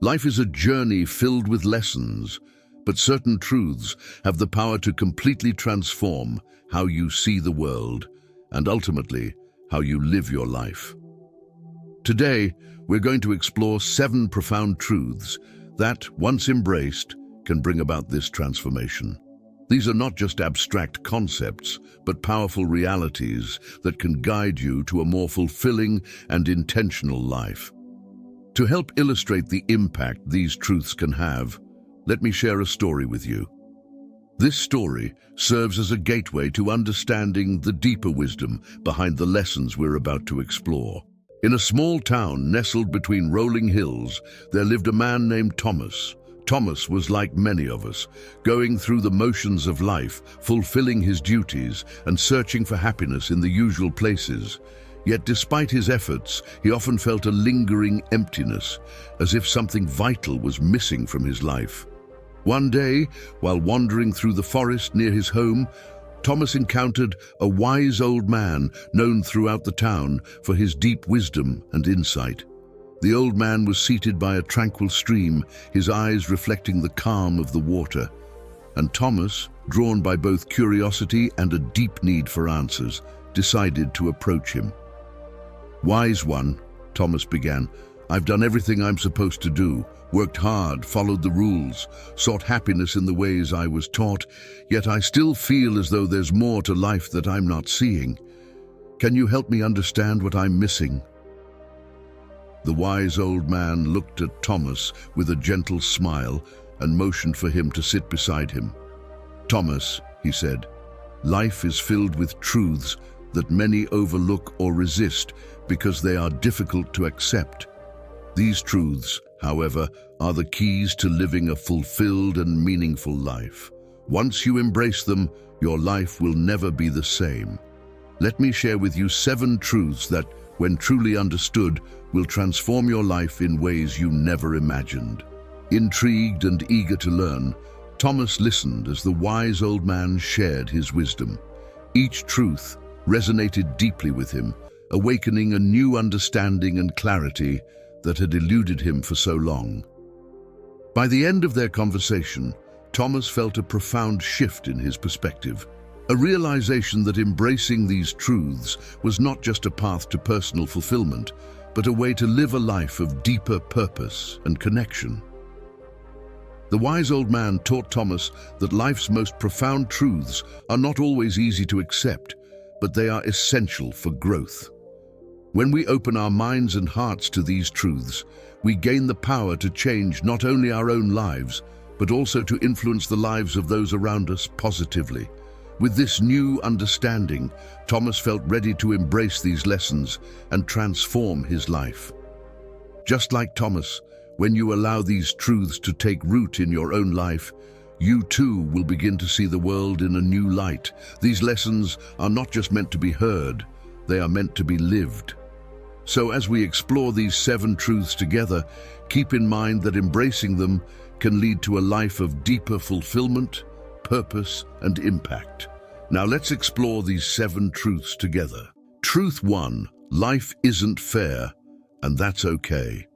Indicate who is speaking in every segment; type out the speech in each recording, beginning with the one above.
Speaker 1: Life is a journey filled with lessons, but certain truths have the power to completely transform how you see the world and ultimately how you live your life. Today, we're going to explore 7 profound truths that, once embraced, can bring about this transformation. These are not just abstract concepts, but powerful realities that can guide you to a more fulfilling and intentional life. To help illustrate the impact these truths can have, let me share a story with you. This story serves as a gateway to understanding the deeper wisdom behind the lessons we're about to explore. In a small town nestled between rolling hills, there lived a man named Thomas. Thomas was like many of us, going through the motions of life, fulfilling his duties and searching for happiness in the usual places. Yet despite his efforts, he often felt a lingering emptiness, as if something vital was missing from his life. One day, while wandering through the forest near his home, Thomas encountered a wise old man known throughout the town for his deep wisdom and insight. The old man was seated by a tranquil stream, his eyes reflecting the calm of the water. And Thomas, drawn by both curiosity and a deep need for answers, decided to approach him. "Wise one," Thomas began, "I've done everything I'm supposed to do, worked hard, followed the rules, sought happiness in the ways I was taught, yet I still feel as though there's more to life that I'm not seeing. Can you help me understand what I'm missing?" The wise old man looked at Thomas with a gentle smile and motioned for him to sit beside him. "Thomas," he said, "life is filled with truths that many overlook or resist because they are difficult to accept. These truths, however, are the keys to living a fulfilled and meaningful life. Once you embrace them, your life will never be the same. Let me share with you 7 truths that, when truly understood, will transform your life in ways you never imagined." Intrigued and eager to learn, Thomas listened as the wise old man shared his wisdom. Each truth resonated deeply with him, awakening a new understanding and clarity that had eluded him for so long. By the end of their conversation, Thomas felt a profound shift in his perspective, a realization that embracing these truths was not just a path to personal fulfillment, but a way to live a life of deeper purpose and connection. The wise old man taught Thomas that life's most profound truths are not always easy to accept, but they are essential for growth. When we open our minds and hearts to these truths, we gain the power to change not only our own lives, but also to influence the lives of those around us positively. With this new understanding, Thomas felt ready to embrace these lessons and transform his life. Just like Thomas, when you allow these truths to take root in your own life, you too will begin to see the world in a new light. These lessons are not just meant to be heard, they are meant to be lived. So as we explore these 7 truths together, keep in mind that embracing them can lead to a life of deeper fulfillment, purpose, and impact. Now let's explore these 7 truths together. Truth 1, life isn't fair, and that's okay.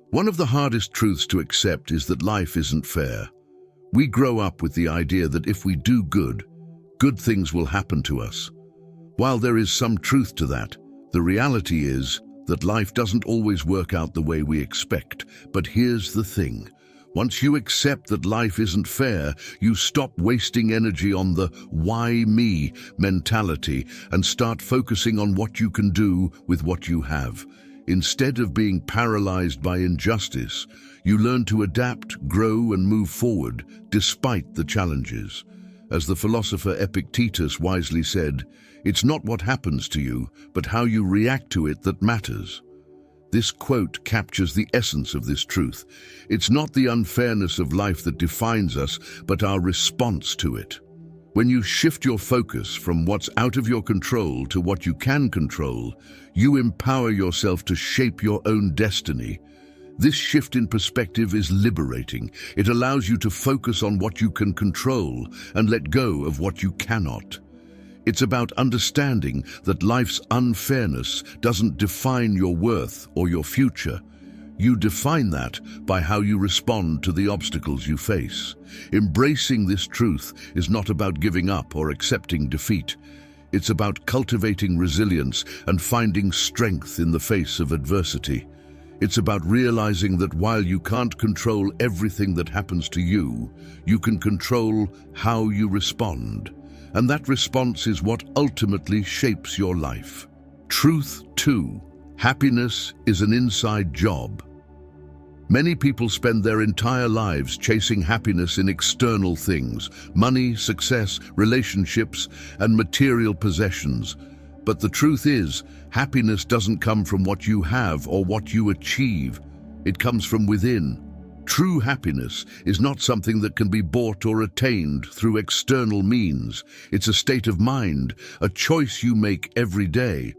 Speaker 1: One of the hardest truths to accept is that life isn't fair. We grow up with the idea that if we do good, good things will happen to us. While there is some truth to that, the reality is that life doesn't always work out the way we expect. But here's the thing. Once you accept that life isn't fair, you stop wasting energy on the "why me" mentality and start focusing on what you can do with what you have. Instead of being paralyzed by injustice, you learn to adapt, grow, and move forward despite the challenges. As the philosopher Epictetus wisely said, "It's not what happens to you, but how you react to it that matters." This quote captures the essence of this truth. It's not the unfairness of life that defines us, but our response to it. When you shift your focus from what's out of your control to what you can control, you empower yourself to shape your own destiny. This shift in perspective is liberating. It allows you to focus on what you can control and let go of what you cannot. It's about understanding that life's unfairness doesn't define your worth or your future. You define that by how you respond to the obstacles you face. Embracing this truth is not about giving up or accepting defeat. It's about cultivating resilience and finding strength in the face of adversity. It's about realizing that while you can't control everything that happens to you, you can control how you respond. And that response is what ultimately shapes your life. Truth 2. Happiness is an inside job. Many people spend their entire lives chasing happiness in external things: money, success, relationships, and material possessions. But the truth is, happiness doesn't come from what you have or what you achieve. It comes from within. True happiness is not something that can be bought or attained through external means. It's a state of mind, a choice you make every day.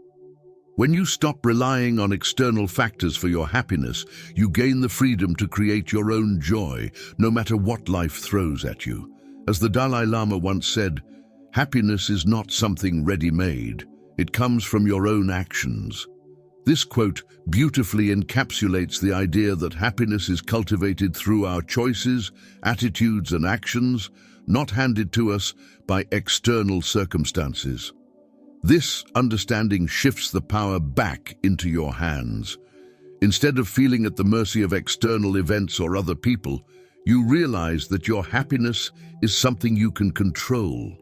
Speaker 1: When you stop relying on external factors for your happiness, you gain the freedom to create your own joy, no matter what life throws at you. As the Dalai Lama once said, "Happiness is not something ready-made. It comes from your own actions." This quote beautifully encapsulates the idea that happiness is cultivated through our choices, attitudes, and actions, not handed to us by external circumstances. This understanding shifts the power back into your hands. Instead of feeling at the mercy of external events or other people, you realize that your happiness is something you can control.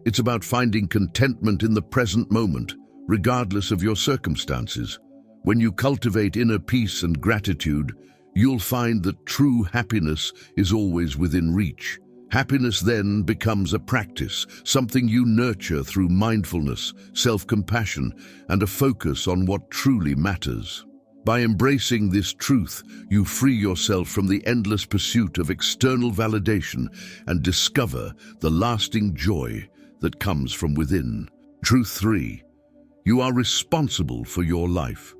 Speaker 1: It's about finding contentment in the present moment, regardless of your circumstances. When you cultivate inner peace and gratitude, you'll find that true happiness is always within reach. Happiness then becomes a practice, something you nurture through mindfulness, self-compassion, and a focus on what truly matters. By embracing this truth, you free yourself from the endless pursuit of external validation and discover the lasting joy that comes from within. Truth 3. You are responsible for your life.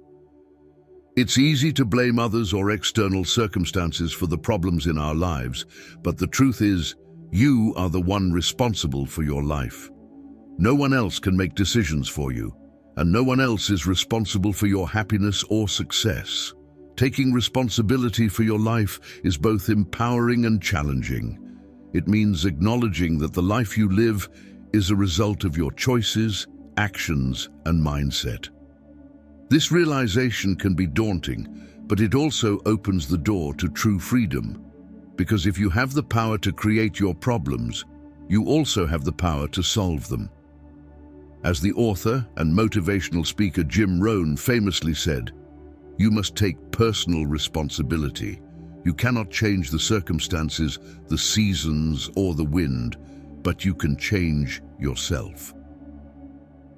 Speaker 1: It's easy to blame others or external circumstances for the problems in our lives, but the truth is, you are the one responsible for your life. No one else can make decisions for you, and no one else is responsible for your happiness or success. Taking responsibility for your life is both empowering and challenging. It means acknowledging that the life you live is a result of your choices, actions, and mindset. This realization can be daunting, but it also opens the door to true freedom. Because if you have the power to create your problems, you also have the power to solve them. As the author and motivational speaker Jim Rohn famously said, "You must take personal responsibility. You cannot change the circumstances, the seasons, or the wind, but you can change yourself."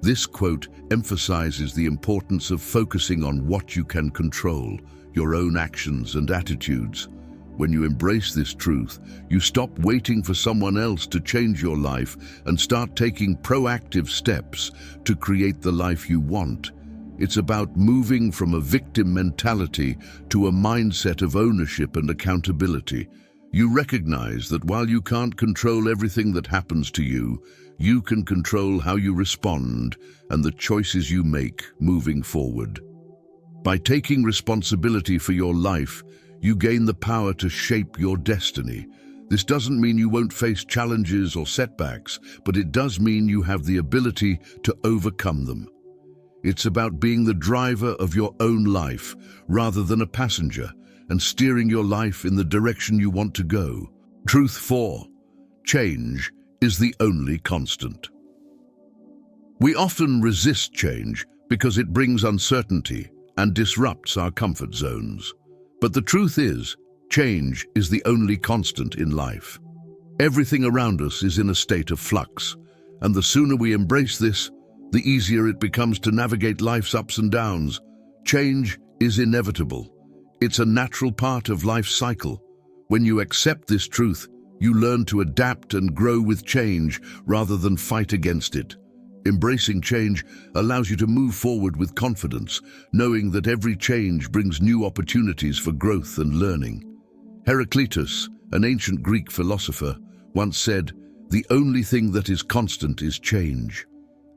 Speaker 1: This quote emphasizes the importance of focusing on what you can control, your own actions and attitudes. When you embrace this truth, you stop waiting for someone else to change your life and start taking proactive steps to create the life you want. It's about moving from a victim mentality to a mindset of ownership and accountability. You recognize that while you can't control everything that happens to you, you can control how you respond and the choices you make moving forward. By taking responsibility for your life, you gain the power to shape your destiny. This doesn't mean you won't face challenges or setbacks, but it does mean you have the ability to overcome them. It's about being the driver of your own life rather than a passenger, and steering your life in the direction you want to go. Truth 4. Change is the only constant. We often resist change because it brings uncertainty and disrupts our comfort zones. But the truth is, change is the only constant in life. Everything around us is in a state of flux, and the sooner we embrace this, the easier it becomes to navigate life's ups and downs. Change is inevitable. It's a natural part of life's cycle. When you accept this truth, you learn to adapt and grow with change rather than fight against it. Embracing change allows you to move forward with confidence, knowing that every change brings new opportunities for growth and learning. Heraclitus, an ancient Greek philosopher, once said, "The only thing that is constant is change."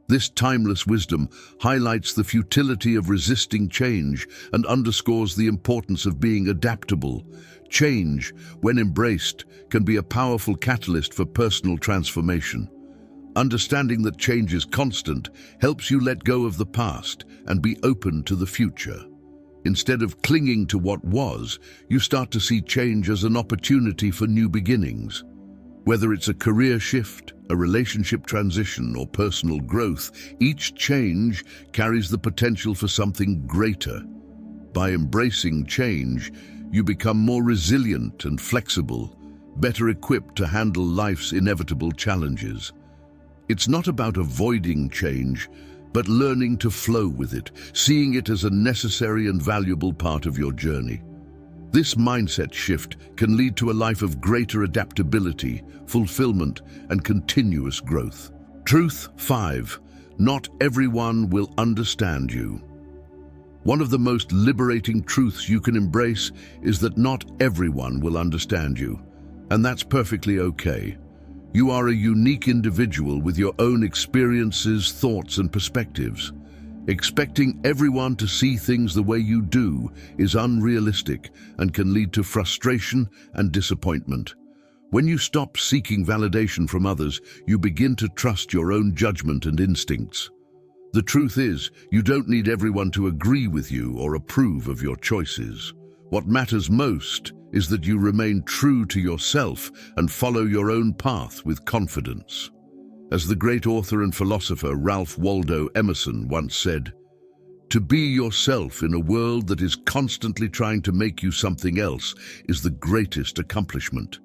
Speaker 1: This timeless wisdom highlights the futility of resisting change and underscores the importance of being adaptable. Change, when embraced, can be a powerful catalyst for personal transformation. Understanding that change is constant helps you let go of the past and be open to the future. Instead of clinging to what was, you start to see change as an opportunity for new beginnings. Whether it's a career shift, a relationship transition, or personal growth, each change carries the potential for something greater. By embracing change, you become more resilient and flexible, better equipped to handle life's inevitable challenges. It's not about avoiding change, but learning to flow with it, seeing it as a necessary and valuable part of your journey. This mindset shift can lead to a life of greater adaptability, fulfillment, and continuous growth. Truth 5. Not everyone will understand you. One of the most liberating truths you can embrace is that not everyone will understand you, and that's perfectly okay. You are a unique individual with your own experiences, thoughts, and perspectives. Expecting everyone to see things the way you do is unrealistic and can lead to frustration and disappointment. When you stop seeking validation from others, you begin to trust your own judgment and instincts. The truth is, you don't need everyone to agree with you or approve of your choices. What matters most is that you remain true to yourself and follow your own path with confidence. As the great author and philosopher Ralph Waldo Emerson once said, "To be yourself in a world that is constantly trying to make you something else is the greatest accomplishment."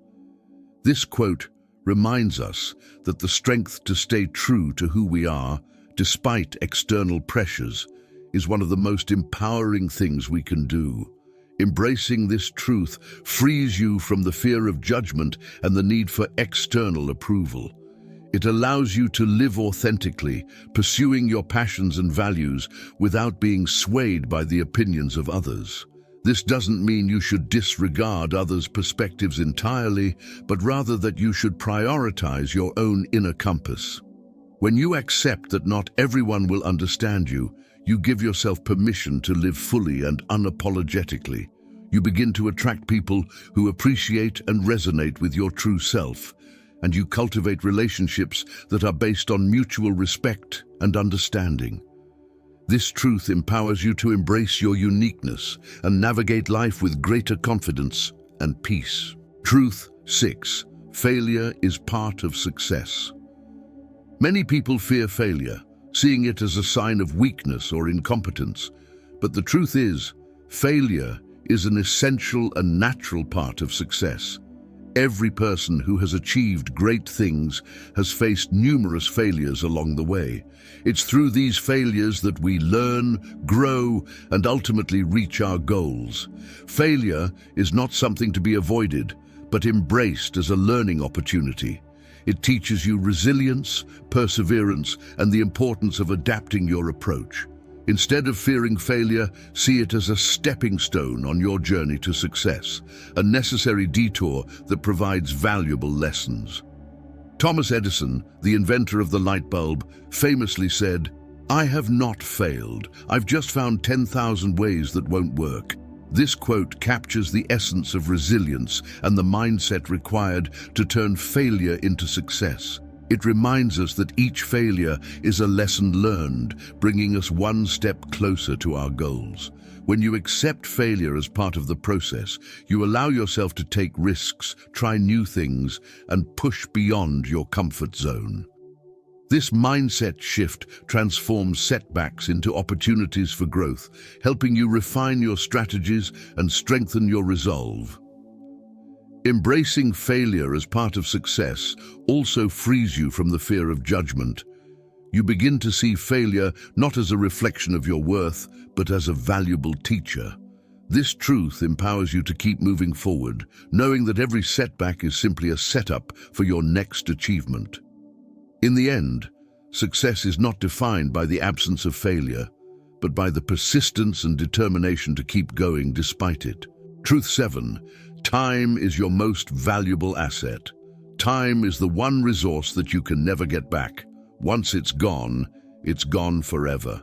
Speaker 1: This quote reminds us that the strength to stay true to who we are, despite external pressures, is one of the most empowering things we can do. Embracing this truth frees you from the fear of judgment and the need for external approval. It allows you to live authentically, pursuing your passions and values without being swayed by the opinions of others. This doesn't mean you should disregard others' perspectives entirely, but rather that you should prioritize your own inner compass. When you accept that not everyone will understand you, you give yourself permission to live fully and unapologetically. You begin to attract people who appreciate and resonate with your true self, and you cultivate relationships that are based on mutual respect and understanding. This truth empowers you to embrace your uniqueness and navigate life with greater confidence and peace. Truth 6. Failure is part of success. Many people fear failure, seeing it as a sign of weakness or incompetence. But the truth is, failure is an essential and natural part of success. Every person who has achieved great things has faced numerous failures along the way. It's through these failures that we learn, grow, and ultimately reach our goals. Failure is not something to be avoided, but embraced as a learning opportunity. It teaches you resilience, perseverance, and the importance of adapting your approach. Instead of fearing failure, see it as a stepping stone on your journey to success, a necessary detour that provides valuable lessons. Thomas Edison, the inventor of the light bulb, famously said, "I have not failed. I've just found 10,000 ways that won't work." This quote captures the essence of resilience and the mindset required to turn failure into success. It reminds us that each failure is a lesson learned, bringing us one step closer to our goals. When you accept failure as part of the process, you allow yourself to take risks, try new things, and push beyond your comfort zone. This mindset shift transforms setbacks into opportunities for growth, helping you refine your strategies and strengthen your resolve. Embracing failure as part of success also frees you from the fear of judgment. You begin to see failure not as a reflection of your worth, but as a valuable teacher. This truth empowers you to keep moving forward, knowing that every setback is simply a setup for your next achievement. In the end, success is not defined by the absence of failure, but by the persistence and determination to keep going despite it. Truth 7. Time is your most valuable asset. Time is the one resource that you can never get back. Once it's gone, it's gone forever.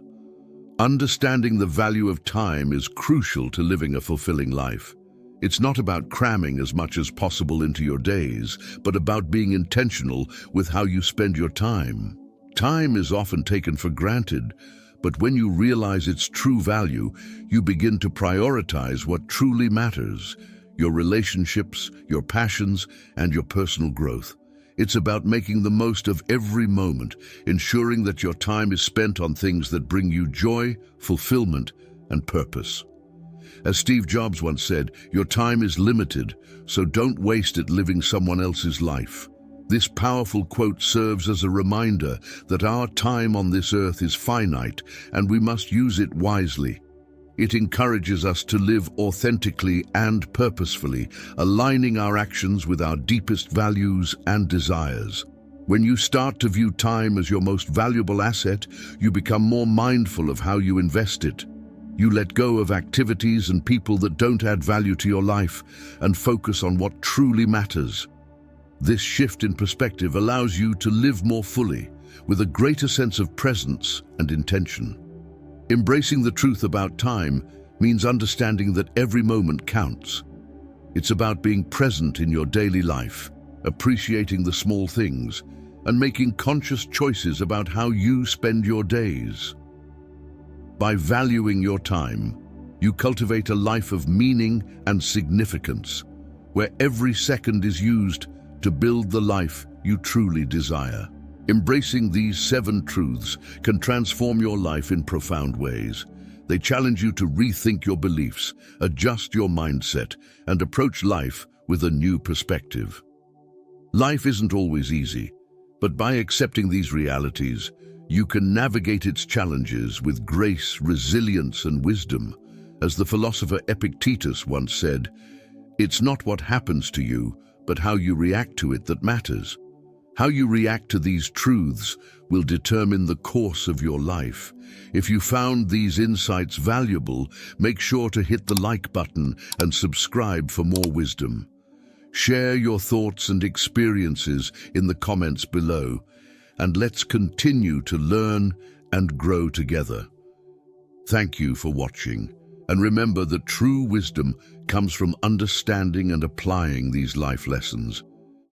Speaker 1: Understanding the value of time is crucial to living a fulfilling life. It's not about cramming as much as possible into your days, but about being intentional with how you spend your time. Time is often taken for granted, but when you realize its true value, you begin to prioritize what truly matters: your relationships, your passions, and your personal growth. It's about making the most of every moment, ensuring that your time is spent on things that bring you joy, fulfillment, and purpose. As Steve Jobs once said, your time is limited, so don't waste it living someone else's life. This powerful quote serves as a reminder that our time on this earth is finite and we must use it wisely. It encourages us to live authentically and purposefully, aligning our actions with our deepest values and desires. When you start to view time as your most valuable asset, you become more mindful of how you invest it. You let go of activities and people that don't add value to your life and focus on what truly matters. This shift in perspective allows you to live more fully, with a greater sense of presence and intention. Embracing the truth about time means understanding that every moment counts. It's about being present in your daily life, appreciating the small things, and making conscious choices about how you spend your days. By valuing your time, you cultivate a life of meaning and significance, where every second is used to build the life you truly desire. Embracing these 7 truths can transform your life in profound ways. They challenge you to rethink your beliefs, adjust your mindset, and approach life with a new perspective. Life isn't always easy, but by accepting these realities, you can navigate its challenges with grace, resilience, and wisdom. As the philosopher Epictetus once said, "It's not what happens to you, but how you react to it that matters." How you react to these truths will determine the course of your life. If you found these insights valuable, make sure to hit the like button and subscribe for more wisdom. Share your thoughts and experiences in the comments below, and let's continue to learn and grow together. Thank you for watching, and remember that true wisdom comes from understanding and applying these life lessons.